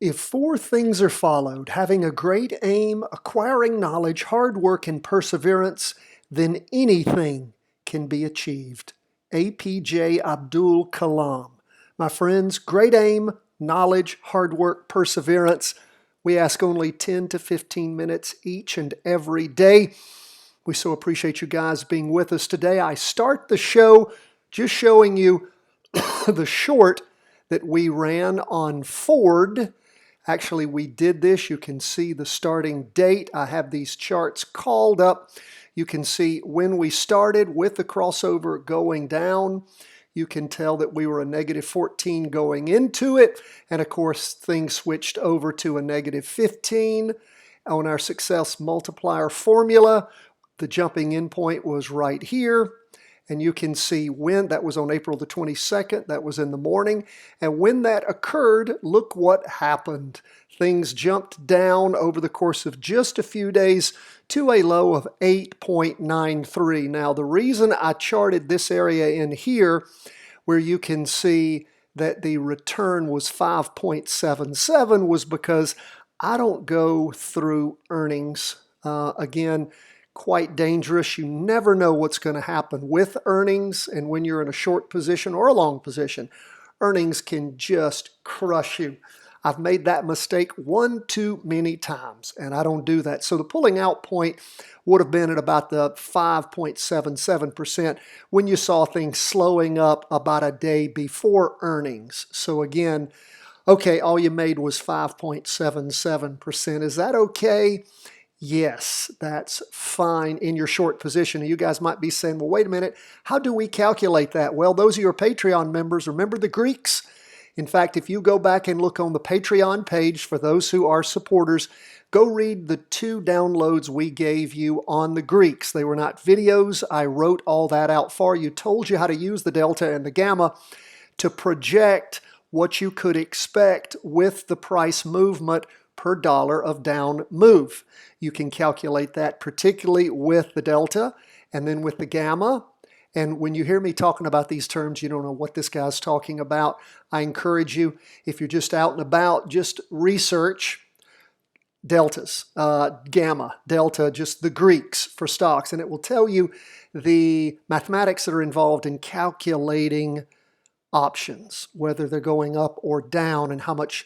If four things are followed, having a great aim, acquiring knowledge, hard work, and perseverance, then anything can be achieved. APJ Abdul Kalam. My friends, great aim, knowledge, hard work, perseverance. We ask only 10 to 15 minutes each and every day. We so appreciate you guys being with us today. I start the show just showing you the short that we ran on Ford. Actually, we did this. You can see the starting date. I have these charts called up. You can see when we started with the crossover going down. You can tell that we were a negative 14 going into it. And of course, things switched over to a negative 15 on our success multiplier formula. The jumping in point was right here. And you can see when that was on April the 22nd, that was in the morning. And when that occurred, look what happened. Things jumped down over the course of just a few days to a low of 8.93. Now, the reason I charted this area in here, where you can see that the return was 5.77, was because I don't go through earnings. Again, quite dangerous. You never know what's going to happen with earnings, and when you're in a short position or a long position, earnings can just crush you. I've made that mistake one too many times, and I don't do that. So the pulling out point would have been at about the 5.77% when you saw things slowing up about a day before earnings. So again, okay, all you made was 5.77%. Is that okay? Yes, that's fine in your short position. And you guys might be saying, well, wait a minute, how do we calculate that? Well, those of your Patreon members, remember the Greeks? In fact, if you go back and look on the Patreon page for those who are supporters, go read the 2 downloads we gave you on the Greeks. They were not videos. I wrote all that out for you, told you how to use the delta and the gamma to project what you could expect with the price movement per dollar of down move. You can calculate that particularly with the delta and then with the gamma. And when you hear me talking about these terms, you don't know what this guy's talking about. I encourage you, if you're just out and about, just research deltas, gamma, delta, just the Greeks for stocks, and it will tell you the mathematics that are involved in calculating options, whether they're going up or down, and how much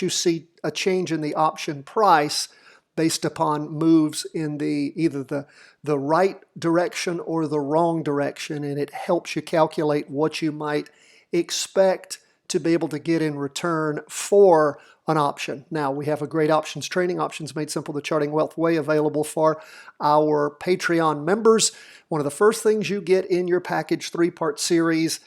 you see a change in the option price based upon moves in either the right direction or the wrong direction, and it helps you calculate what you might expect to be able to get in return for an option. Now, we have a great options training, Options Made Simple, the Charting Wealth Way, available for our Patreon members. One of the first things you get in your package 3-part series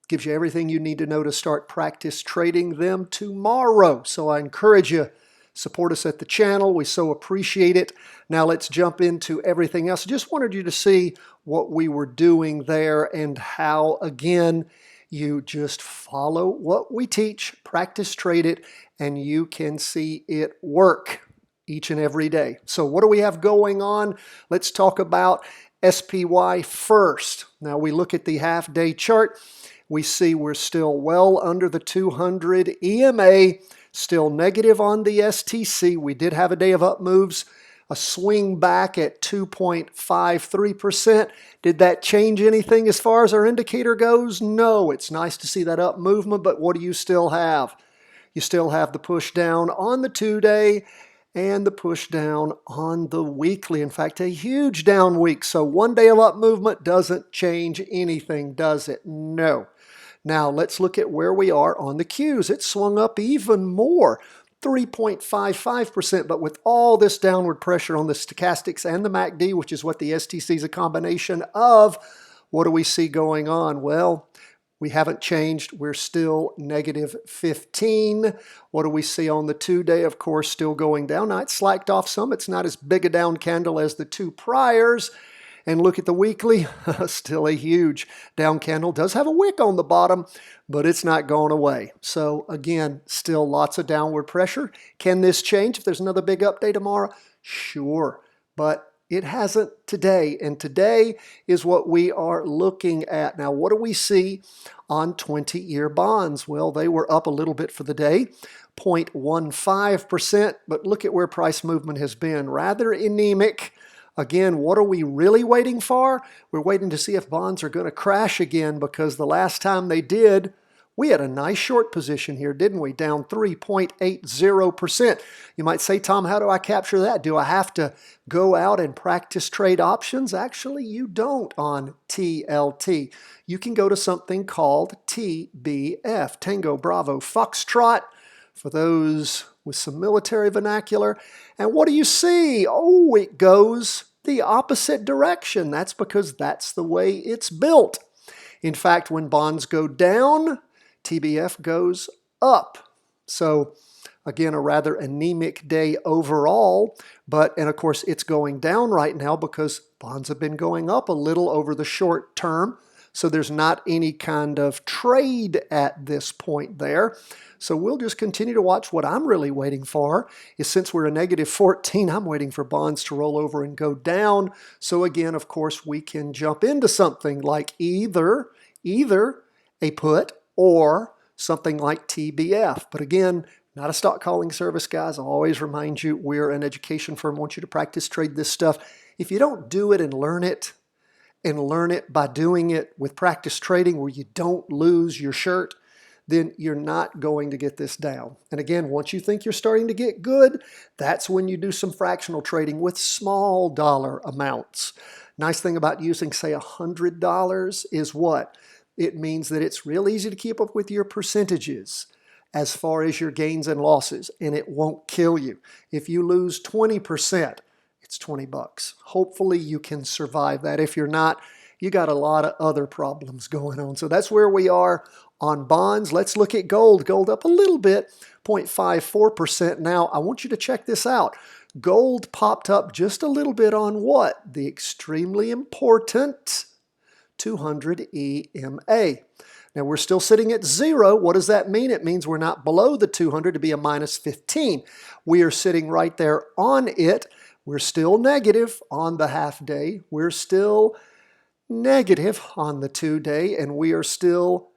gives you everything you need to know to start practice trading them tomorrow. So I encourage you, support us at the channel. We so appreciate it. Now let's jump into everything else. Just wanted you to see what we were doing there and how, again, you just follow what we teach, practice trade it, and you can see it work each and every day. So what do we have going on? Let's talk about SPY first. Now we look at the half-day chart. We see we're still well under the 200 EMA, still negative on the STC. We did have a day of up moves, a swing back at 2.53%. Did that change anything as far as our indicator goes? No. It's nice to see that up movement, but what do you still have? You still have the push down on the 2-day and the push down on the weekly. In fact, a huge down week. So one day of up movement doesn't change anything, does it? No. Now let's look at where we are on the Qs. It swung up even more, 3.55%, but with all this downward pressure on the stochastics and the MACD, which is what the STC is a combination of, what do we see going on? Well, we haven't changed. We're still negative 15. What do we see on the 2-day? Of course, still going down. Now, it's slacked off some. It's not as big a down candle as the 2 priors. And look at the weekly, still a huge down candle. Does have a wick on the bottom, but it's not going away. So again, still lots of downward pressure. Can this change if there's another big update tomorrow? Sure, but it hasn't today. And today is what we are looking at. Now, what do we see on 20-year bonds? Well, they were up a little bit for the day, 0.15%, but look at where price movement has been. Rather anemic. Again, what are we really waiting for? We're waiting to see if bonds are going to crash again, because the last time they did, we had a nice short position here, didn't we? Down 3.80%. You might say, Tom, how do I capture that? Do I have to go out and practice trade options? Actually, you don't on TLT. You can go to something called TBF, Tango Bravo Foxtrot, for those with some military vernacular. And what do you see? Oh, it goes the opposite direction. That's because that's the way it's built. In fact, when bonds go down, TBF goes up. So again, a rather anemic day overall, and of course it's going down right now because bonds have been going up a little over the short term. So there's not any kind of trade at this point there. So we'll just continue to watch. What I'm really waiting for is, since we're a negative 14, I'm waiting for bonds to roll over and go down. So again, of course, we can jump into something like either a put or something like TBF. But again, not a stock calling service, guys. I'll always remind you, we're an education firm. I want you to practice trade this stuff. If you don't do it and learn it by doing it with practice trading where you don't lose your shirt, then you're not going to get this down. And again, once you think you're starting to get good, that's when you do some fractional trading with small dollar amounts. Nice thing about using, say, $100 is what? It means that it's real easy to keep up with your percentages as far as your gains and losses, and it won't kill you. If you lose 20%, it's 20 bucks. Hopefully you can survive that. If you're not, you got a lot of other problems going on. So that's where we are on bonds. Let's look at gold. Gold up a little bit, 0.54%. Now, I want you to check this out. Gold popped up just a little bit on what? The extremely important 200 EMA. Now, we're still sitting at 0. What does that mean? It means we're not below the 200 to be a minus 15. We are sitting right there on it. We're still negative on the half day. We're still negative on the 2-day, and we are still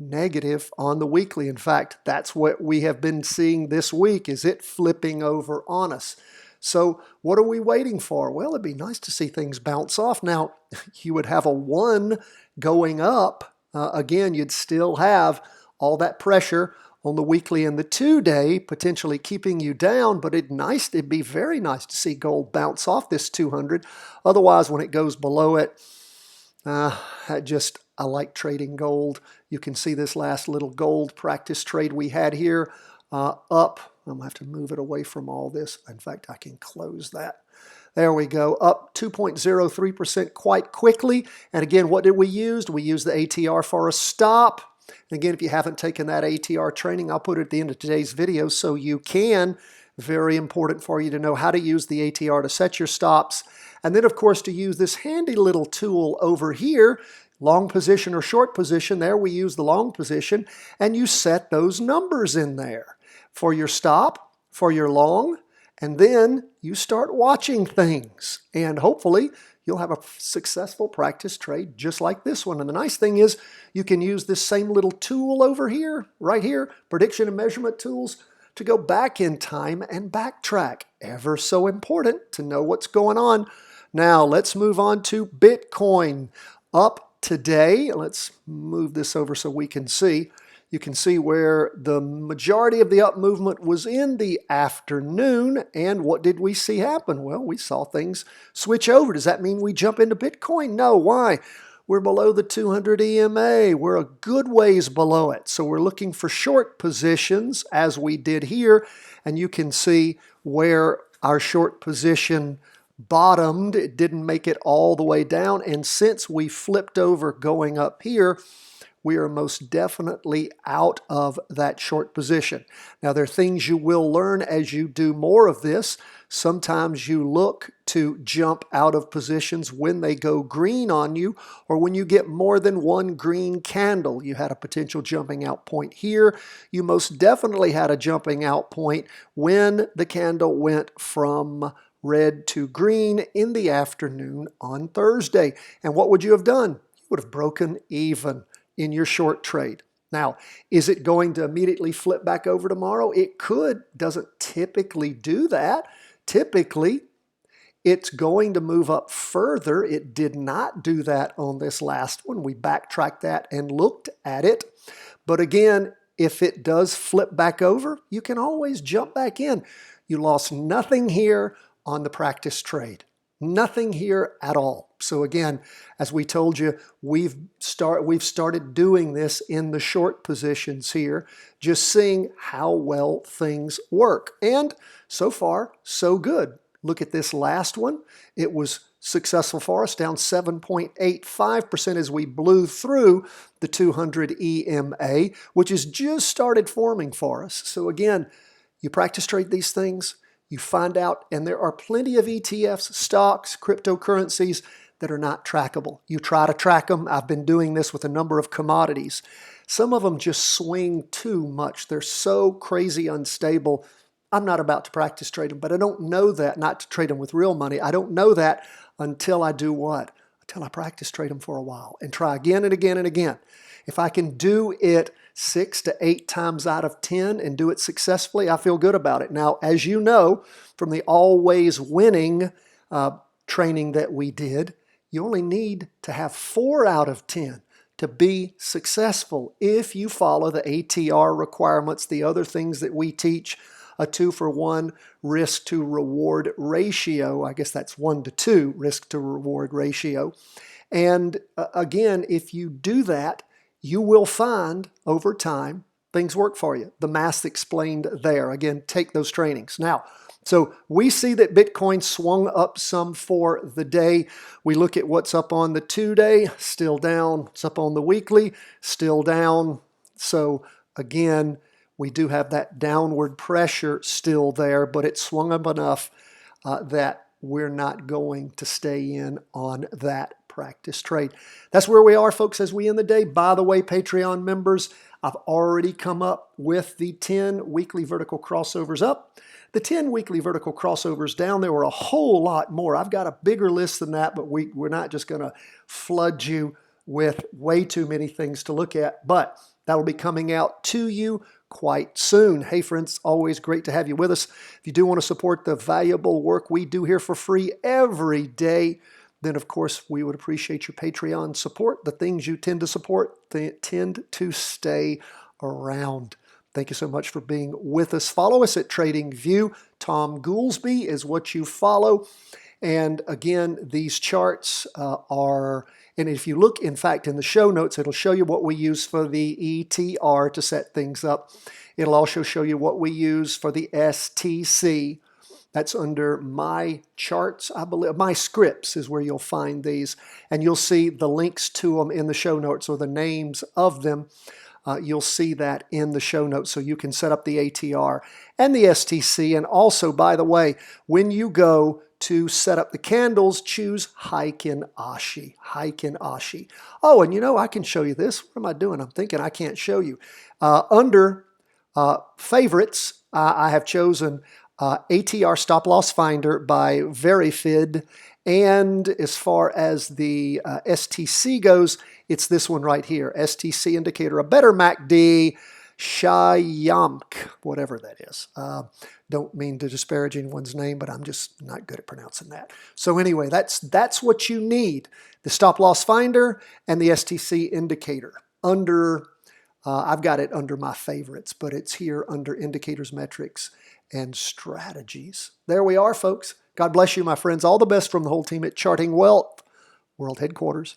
negative on the weekly. In fact, that's what we have been seeing this week, is it flipping over on us. So what are we waiting for? Well, it'd be nice to see things bounce off. Now, you would have a 1 going up. Again, you'd still have all that pressure on the weekly and the 2-day, potentially keeping you down, but it'd be very nice to see gold bounce off this 200. Otherwise, when it goes below it, I like trading gold. You can see this last little gold practice trade we had here up. I'm going to have to move it away from all this. In fact, I can close that. There we go, up 2.03% quite quickly. And again, what did we use? We used the ATR for a stop. And again, if you haven't taken that ATR training, I'll put it at the end of today's video so you can. Very important for you to know how to use the ATR to set your stops. And then, of course, to use this handy little tool over here, long position or short position. There we use the long position, and you set those numbers in there for your stop, for your long, and then you start watching things. And hopefully, you'll have a successful practice trade just like this one. And the nice thing is you can use this same little tool over here, right here, prediction and measurement tools, to go back in time and backtrack. Ever so important to know what's going on. Now, let's move on to Bitcoin. Up today, let's move this over so we can see. You can see where the majority of the up movement was in the afternoon. And what did we see happen? Well, we saw things switch over. Does that mean we jump into Bitcoin? No. Why? We're below the 200 EMA. We're a good ways below it. So we're looking for short positions as we did here. And you can see where our short position bottomed. It didn't make it all the way down. And since we flipped over going up here, we are most definitely out of that short position. Now, there are things you will learn as you do more of this. Sometimes you look to jump out of positions when they go green on you, or when you get more than one green candle. You had a potential jumping out point here. You most definitely had a jumping out point when the candle went from red to green in the afternoon on Thursday. And what would you have done? You would have broken even in your short trade. Now, is it going to immediately flip back over tomorrow? It could. Doesn't typically do that. Typically, it's going to move up further. It did not do that on this last one. We backtracked that and looked at it. But again, if it does flip back over, you can always jump back in. You lost nothing here on the practice trade. Nothing here at all. So again, as we told you, we've started doing this in the short positions here, just seeing how well things work. And so far, so good. Look at this last one. It was successful for us, down 7.85% as we blew through the 200 EMA, which has just started forming for us. So again, you practice trade these things, you find out, and there are plenty of ETFs, stocks, cryptocurrencies that are not trackable. You try to track them. I've been doing this with a number of commodities. Some of them just swing too much. They're so crazy unstable. I'm not about to practice trade them, but I don't know that, not to trade them with real money. I don't know that until I do what? Until I practice trade them for a while and try again and again and again. If I can do it 6 to 8 times out of 10 and do it successfully, I feel good about it. Now, as you know, from the always winning training that we did, you only need to have 4 out of 10 to be successful if you follow the ATR requirements, the other things that we teach, a 2-for-1 risk to reward ratio. I guess that's 1 to 2 risk to reward ratio. And again, if you do that, you will find over time things work for you. The math's explained there. Again, take those trainings. Now, so we see that Bitcoin swung up some for the day. We look at what's up on the 2-day, still down. What's up on the weekly, still down. So again, we do have that downward pressure still there, but it swung up enough that we're not going to stay in on that practice trade. That's where we are, folks, as we end the day. By the way, Patreon members, I've already come up with the 10 weekly vertical crossovers up. The 10 weekly vertical crossovers down. There were a whole lot more. I've got a bigger list than that, but we're not just going to flood you with way too many things to look at, but that'll be coming out to you quite soon. Hey friends, always great to have you with us. If you do want to support the valuable work we do here for free every day, then of course we would appreciate your Patreon support. The things you tend to support, they tend to stay around. Thank you so much for being with us. Follow us at TradingView. Thom Goolsby is what you follow. And again, these charts and if you look, in fact, in the show notes, it'll show you what we use for the ETR to set things up. It'll also show you what we use for the STC. That's under My Charts, I believe. My Scripts is where you'll find these. And you'll see the links to them in the show notes, or the names of them. You'll see that in the show notes, so you can set up the ATR and the STC. And also, by the way, when you go to set up the candles, choose Heiken Ashi. Heiken Ashi. Oh, and you know, I can show you this. What am I doing? I'm thinking I can't show you. Under favorites, I have chosen ATR Stop Loss Finder by veryfid. And as far as the STC goes, it's this one right here, STC Indicator, a better MACD, shayankm, whatever that is. Don't mean to disparage anyone's name, but I'm just not good at pronouncing that. So anyway, that's what you need, the Stop Loss Finder and the STC Indicator. I've got it under my favorites, but it's here under Indicators, Metrics, and Strategies. There we are, folks. God bless you, my friends. All the best from the whole team at Charting Wealth World Headquarters.